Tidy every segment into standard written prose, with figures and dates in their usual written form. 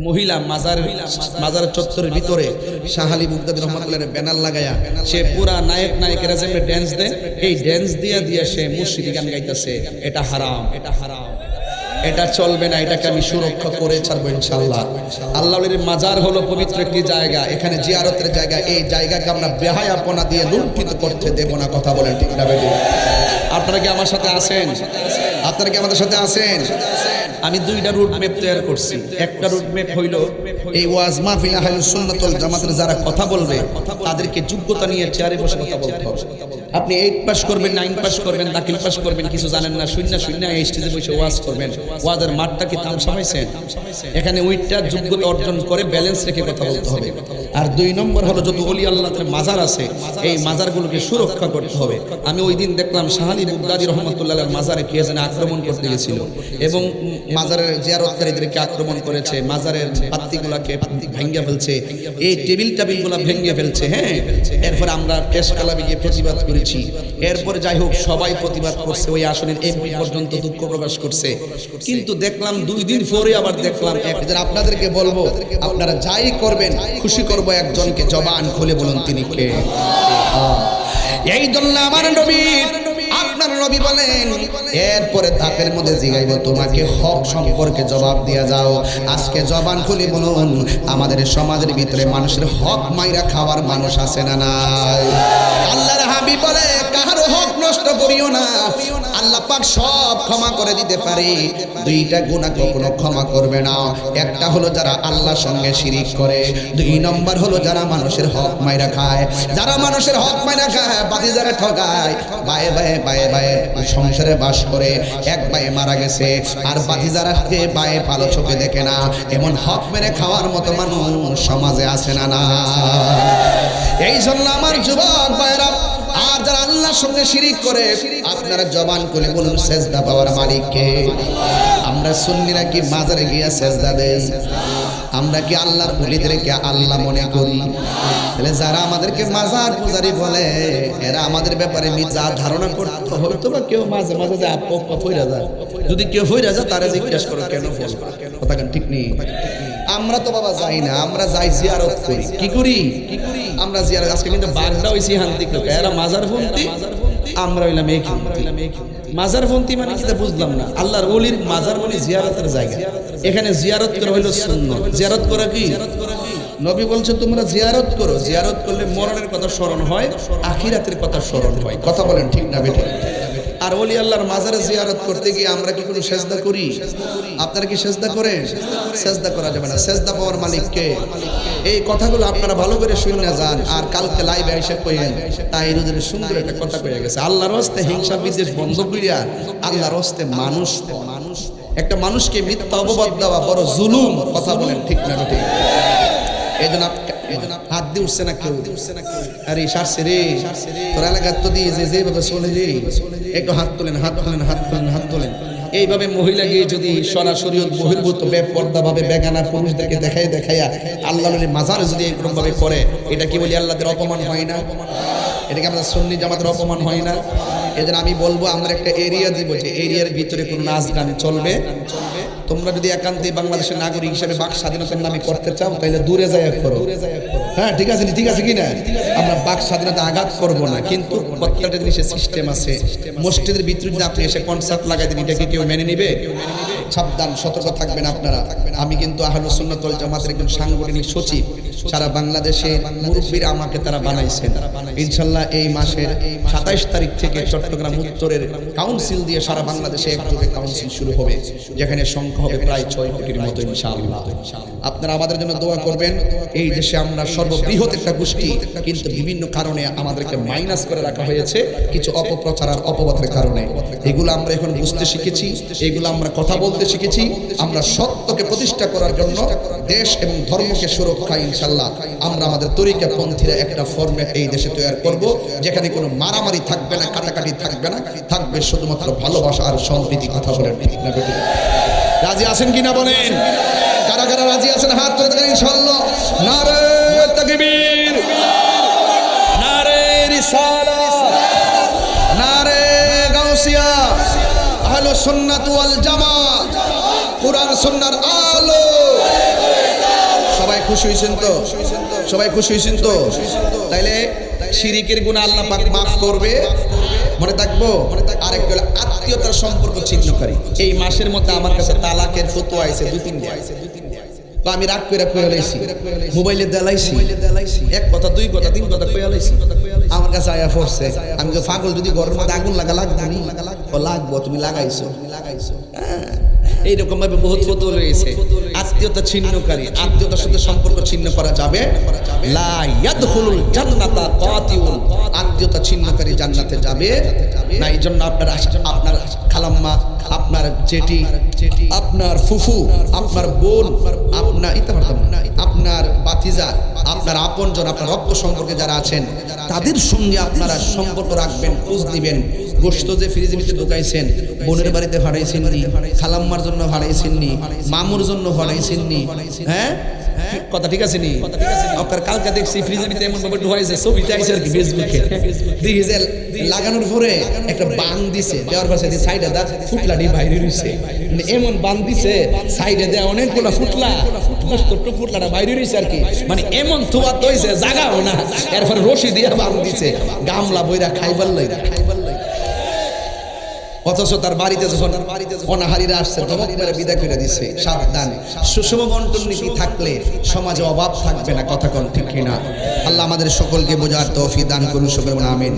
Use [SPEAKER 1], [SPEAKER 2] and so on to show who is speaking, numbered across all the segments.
[SPEAKER 1] মহিলা মাজারের চত্বরের ভিতরে শাহ আলী বুগদাদি রহমাতুল্লাহ ব্যানার লাগায়া সে পুরা নায়কেরা যেমন ড্যান্স দেয়, এই ড্যান্স দিয়া সে মুর্শিদি গান গাইতেছে। এটা হারাম, এটা চলবে না, এটাকে আমি সুরক্ষা করে ছাড়বো ইনশাআল্লাহ। আল্লাহর মাজার হলো পবিত্র একটি জায়গা, এখানে জিয়ারতের জায়গা। এই জায়গাকে আমরা বেহায়াপনা দিয়ে লুণ্ঠিত করতে দেব না। কথা বলেন ঠিক না বেঠিক? আপনারা কি আমার সাথে আছেন? আপনারা কি আমাদের সাথে আছেন? আমি দুইটা রুট ম্যাপ তৈরি করছি। একটা রুট ম্যাপ হইল এই ওয়াজ মাহফিল আহলুস সুন্নাত ওয়াল জামাতের যারা কথা বলবে তাদেরকে যোগ্যতা নিয়ে চেয়ারে বসে কথা বলতে হবে। আপনি 8 পাস করবেন, 9 পাস করবেন, দাখিল পাস করবেন, কিছু জানেন না, শূন্য এই স্টেজে বসে ওয়াজ করবেন। ওয়াজের মাঠটা কি তামসা পাইছেন? এখানে ওইটা যোগ্যতা অর্জন করে ব্যালেন্স রেখে কথা বলতে হবে। আর 2 নম্বর হলো যত ওলি আল্লাহর মাজার আছে এই মাজারগুলোকে সুরক্ষা করতে হবে। আমি ওই দিন দেখলাম শাহ আলী বুগদাদি রহমাতুল্লাহর মাজারে কে যেন আক্রমণ করতে গেছিল এবং মাজারের জিয়ারতকারীদেরকে আক্রমণ করেছে, মাজারের পাত্তিগুলাকে ভেঙে ফেলছে, এই টেবিলগুলা ভেঙে ফেলছে। হ্যাঁ, এরপর আমরা প্রেস ক্লাবে গিয়ে প্রতিবাদ করেছি। এরপর যাই হোক সবাই প্রতিবাদ করছে, ওই আসনের এমপি পর্যন্ত দুঃখ প্রকাশ করছে। কিন্তু দেখলাম 2 দিন পরে আবার দেখলাম একজন। আপনাদেরকে বলবো আপনারা যাই করবেন খুশি করব একজনকে, জবান খুলে বলুন তিনি কে। এই জন্য আমার নবী, আপনার নবী বলেন এরপরে ধাপের মধ্যে জিগাইব তোমাকে হক সম্পর্কে জবাব দিয়া যাও। আজকে জবান খুলে বলুন আমাদের সমাজের ভিতরে মানুষের হক মাইরা খাওয়ার মানুষ আছে না নাই? আল্লাহর হাবিব বলে কারো হক নষ্ট করিও না, আল্লাহ পাক সব ক্ষমা করে দিতে পারে। 2টা গুনাহ কখনো ক্ষমা করবে না। একটা হলো যারা আল্লাহর সঙ্গে শিরিক করে, 2 নম্বর হলো যারা মানুষের হক মাইরা খায়। যারা মানুষের হক মাইরা খায়, বাদি যারা ঠকায়, বায়ে বায়ে সংসারে বাস করে, এক বায়ে মারা গেছে আর বাদি যারা বায়ে ভালো চোখে দেখে না, এমন হক মেরে খাওয়ার মতো মানুষ সমাজে আছে না না? এই জন্য আমার যুবক ভাইরা, আর যারা আল্লাহর সঙ্গে শিরিক করে আপনারা জবান খুলে বলুন সেজদা পাওয়ার মালিক কে? আমরা সুন্নিরা কি মাজারে গিয়া সেজদা দেই? আমরা কি আল্লাহর ওলিদেরকে আল্লাহ মনে করি? তাহলে যারা আমাদেরকে মাজার পূজারি বলে এরা আমাদের ব্যাপারে যা ধারণা করতে হয়তো বা কেউ মাঝে মাঝে যে আপা ফইরা যায়, যদি কেউ ফইরা যায় তারা জিজ্ঞাসা করো কেন ফল, কথা কেন ঠিক নেই। আমরা তো বাবা যাই না, আমরা যাই জিয়ারত করি। কি করি আমরা জিয়ারত? আজকে কিন্তু বাগদা হইছি হান্তিক লোক, এরা মাজারপন্থী, আমরা হইলাম এই মাজারপন্থী। মানে কি বুঝলাম না? আল্লাহর ওলির মাজার মানে জিয়ারতের জায়গা, এখানে জিয়ারত করা হইলো সুন্নাত। জিয়ারত করা কি? নবী বলছে তোমরা জিয়ারত করো, জিয়ারত করলে মরণের কথা স্মরণ হয়, আখিরাতের কথা স্মরণ হয়। কথা বলেন ঠিক না বেঠিক? আর ওলি আল্লাহর মাজারে জিয়ারত করতে গিয়ে আমরা কি কোনো সেজদা করি? আপনারা কি সেজদা করেন? সেজদা করা যাবে না। সেজদা পাওয়ার মালিক কে? এই কথাগুলো আপনারা ভালো করে শুনে যান। আর কালকে লাইভে এসে কইেন তাহিরুদের সুন্দর একটা কথা কইয়া গেছে, আল্লাহর হস্তে হিংসা বিদ্বেষ বন্ধ করিয়া আল্লাহর হস্তে মানুষ একটা মানুষকে মিথ্যা অপবাদ দেওয়া বড় জুলুম। কথা বলেন ঠিক না বেঠিক? এই জন্য হাত দিয়ে উঠছে না কেউ, আরে সারছে রে তোর এলাকার তো দিয়ে যেভাবে চলে রে, একটু হাত তোলেন, হাত তোলেন, হাত তোলেন, হাত তোলেন। এইভাবে মহিলাকে যদি সরাসরি বহির্ভূত বেপর্দা ভাবে বেগানা পুরুষদেরকে দেখাইয়া আল্লাহ মাজারে যদি এরকম ভাবে করে, এটা কি বলি আল্লাহদের অপমান হয় না? এটা কি আমাদের সুন্নি জামাতের অপমান হয় না? এজন্য আমি বলবো আমরা একটা এরিয়া দিব, যে এরিয়ার ভিতরে কোনো নাচ গান চলবে। তোমরা যদি একান্তে বাংলাদেশের নাগরিক হিসেবে বাক স্বাধীনতার নামে করতে চাও তাহলে দূরে যাই করো। হ্যাঁ ঠিক আছে, ঠিক আছে কি না? আমরা বাক স্বাধীনতা আঘাত করবো না, কিন্তু প্রত্যেকটা জিনিসের সিস্টেম আছে। মসজিদের ভিতরে যদি আপনি এসে কনসার্ট লাগাই দেন, এটা কি কেউ মেনে নিবে? সাবধান, সতর্ক থাকবেন আপনারা। আমি কিন্তু আহলুস সুন্নাত ওয়াল জামাতের একজন সাংগঠনিক সচিব, সারা বাংলাদেশে মুরব্বীরা আমাকে তারা বানাইছেন। ইনশাল্লাহ এই মাসের 27 তারিখ থেকে চট্টগ্রাম উত্তরের কাউন্সিল দিয়ে সারা বাংলাদেশে একযোগে কাউন্সিল শুরু হবে, যেখানে সংখ্যা হবে প্রায় 6 কোটির মতো ইনশাআল্লাহ। আপনারা আমাদের জন্য দোয়া করবেন। এই দেশে আমরা সর্ববৃহৎ একটা গোষ্ঠী, কিন্তু বিভিন্ন কারণে আমাদেরকে মাইনাস করে রাখা হয়েছে, কিছু অপপ্রচার আর অপবাদের কারণে। এগুলো আমরা এখন বুঝতে শিখেছি, এগুলো আমরা কথা বলতে শিখেছি। আমরা সত্যকে প্রতিষ্ঠা করার জন্য দেশ এবং ধর্মকে সুরক্ষা ইনশাআল্লাহ আমরা আমাদের তরিকা পন্থীরা একটা ফরম্যাট এই দেশে তৈরি করব, যেখানে কোনো মারামারি থাকবে না, কাটাকাটি থাকবে না, থাকবে শুধুমাত্র ভালোবাসা আর সম্প্রীতি। কথা বলেন ঠিক না বেঠিক? রাজি আছেন কিনা বলেন? কারা কারা রাজি আছেন হাত তুলে দেন ইনশাআল্লাহ। নারে তাকবীর, নারে রিসালাত, নারে গাউসিয়া। আহলুস সুন্নাত ওয়াল জামাত, কুরআন সুন্নাহর আলো, খুশি হয়েছেন তো? সবাই খুশি হয়েছেন তো? তাইলে শিরিকের গুনাহ আল্লাহ পাক মাফ করবে, মনে থাকবো। আরেকটা হলো আত্মীয়তার সম্পর্ক ছিন্নকারী। এই মাসের মধ্যে আমার কাছে তালাকের ফতোয়া আইছে 2-3 তো আমি রাগ করে কইলাইছি, মোবাইলে দেলাইছি, এক কথা 2 কথা 3 কথা কইলাইছি, আমার কাছে আয়া পড়ছে। আমি তো পাগল, যদি ঘরের মধ্যে আগুন লাগবে নি? ও লাগবো, তুমি লাগাইছো। এইরকম ভাবে বহুত ফতোয়া রয়েছে। আত্মীয়তা ছিন্নকারী, আত্মীয়তার সাথে সম্পর্ক ছিন্ন করা যাবে লা ইয়াদখুলুল জান্নাতা কাতিউন, আত্মীয়তা ছিন্নকারী জান্নাতে যাবে না। এই জন্য আপনার খালাম্মা, আপনার জেঠি, আপনার ফুফু, আপনার বোন, আপনার বাতিজা, আপনার আপনজন, আপনার রক্ত সম্পর্কে যারা আছেন তাদের সঙ্গে আপনারা সম্পর্ক রাখবেন, খোঁজ দিবেন। গোশত যে ফ্রিজের ভিতরে ঢুকাইছেন, বোনের বাড়িতে ভাড়াইছেন নি, খালাম্মার জন্য ভাড়াইছেন নি, মামুর জন্য ভাড়াইছেন নি? হ্যাঁ, কথা ঠিক আছে নি? আপনার কালকে দেখছি ফ্রিজের ভিতরে এমন ভাবে ঢুকাইছে, ছবিটা আইছে আর কি ফেসবুকে, ডিজেল লাগানোর পরে একটা বাং দিছে, দেওয়ার পাশে সাইডে দা ফুটলাটি বাইরে রইছে, মানে এমন বাং দিছে সাইডে দেয়া অনেকগুলো ফুটলা, ফুটলাটা বাইরে রইছে আর কি, মানে এমন থুয়া তৈছে জাগাও না, এরপরে রশি দিয়ে বাং দিছে, গামলা বইরা খাইবার লাগে। অথচ তার বাড়িতে যখন অনাহারীরা আসছে ধমক মেরে বিদায় করে দিছে। সাবধান, সুষম বন্টন নীতি থাকলে সমাজে অভাব থাকবে না। কথা কোন ঠিক কিনা? আল্লাহ আমাদের সকলকে বোঝার তৌফিক দান করুন, সকলে বলুন আমিন।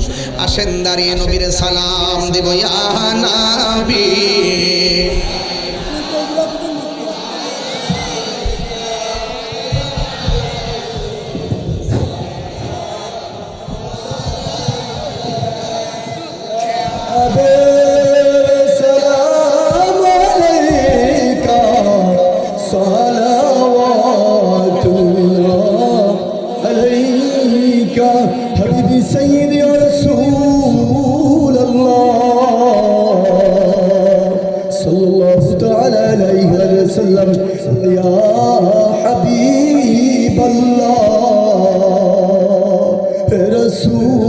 [SPEAKER 1] আসেন দাঁড়িয়ে নবীর সালাম দেব, ইয়া নবী।
[SPEAKER 2] حبيبي سيدي يا رسول الله صلى الله تعالى عليه وسلم يا حبيب الله رسول